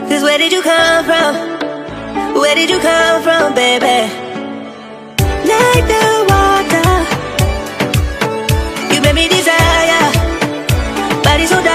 Cause where did you come from? Where did you come from, baby? Like the water, you made me desire. Body so dark.